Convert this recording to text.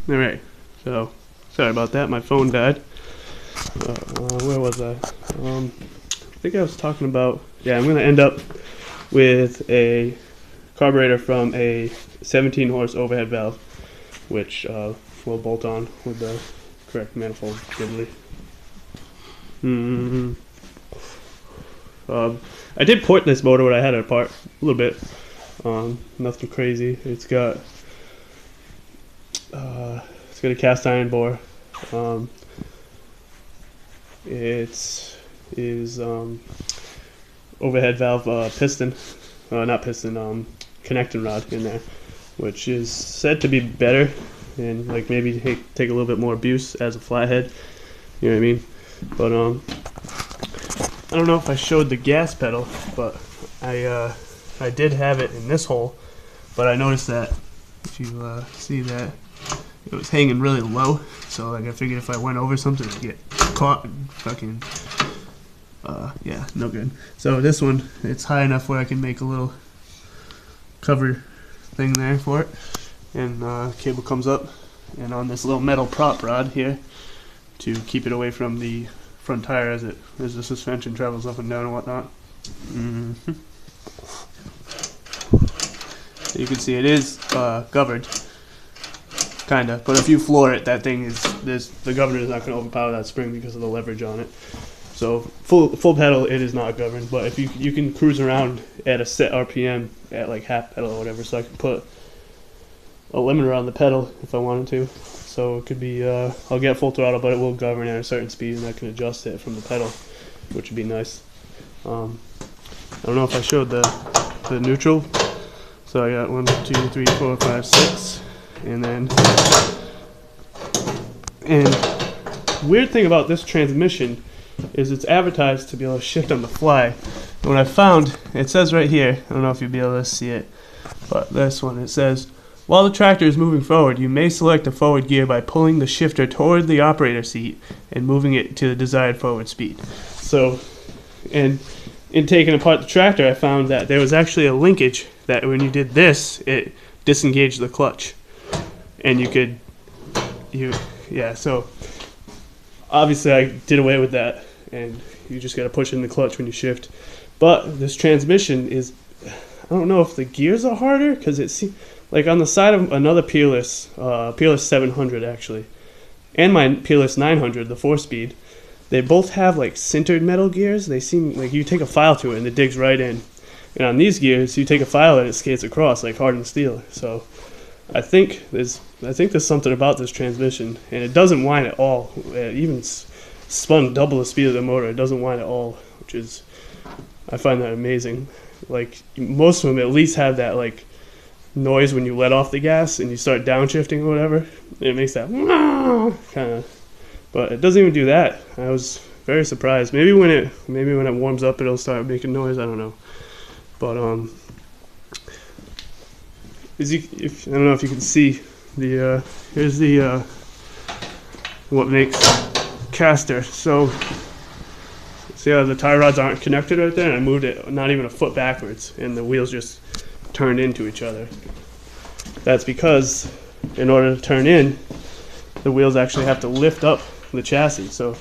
Alright, so sorry about that, my phone died. Where was I? I think I was talking about, yeah, I'm going to end up with a carburetor from a 17 horse overhead valve, which will bolt on with the correct manifold diddly. I did port this motor when I had it apart a little bit. Nothing crazy. It's got a cast iron bore. It is overhead valve piston, not piston, connecting rod in there, which is said to be better and like maybe take a little bit more abuse as a flathead. You know what I mean? But I don't know if I showed the gas pedal, but I did have it in this hole, but I noticed that if you see that it was hanging really low, so like I figured if I went over something it'd get caught and fucking yeah, no good. So this one, it's high enough where I can make a little cover thing there for it, and cable comes up and on this little metal prop rod here to keep it away from the front tire as the suspension travels up and down and whatnot. So you can see it is governed, kinda, but if you floor it, that thing is the governor is not going to overpower that spring because of the leverage on it. So full pedal, it is not governed, but if you can cruise around at a set RPM at like half pedal or whatever, so I can put a limiter on the pedal if I wanted to. So it could be I'll get full throttle, but it will govern at a certain speed, and I can adjust it from the pedal, which would be nice. I don't know if I showed the neutral. So I got 1, 2, 3, 4, 5, 6, and then weird thing about this transmission is it's advertised to be able to shift on the fly. And what I found, it says right here, I don't know if you'll be able to see it, but this one, it says, while the tractor is moving forward, you may select the forward gear by pulling the shifter toward the operator seat and moving it to the desired forward speed. So, and in taking apart the tractor, I found that there was actually a linkage that when you did this, it disengaged the clutch. And so obviously I did away with that, and you just got to push in the clutch when you shift. But this transmission is, I don't know if the gears are harder, because it seems like on the side of another Peerless 700 actually, and my Peerless 900, the 4-speed, they both have like sintered metal gears. They seem like you take a file to it and it digs right in. And on these gears, you take a file and it skates across like hardened steel. So I think there's something about this transmission, and it doesn't whine at all. It even spun double the speed of the motor. It doesn't whine at all, which is, I find that amazing. Like most of them at least have that like noise when you let off the gas and you start downshifting or whatever. It makes that kind of, but it doesn't even do that. I was very surprised. Maybe when it warms up, it'll start making noise. I don't know. But I don't know if you can see the here's the what makes caster. So see how the tie rods aren't connected right there, and I moved it not even a foot backwards, and the wheels just turned into each other. That's because in order to turn in, the wheels actually have to lift up the chassis. So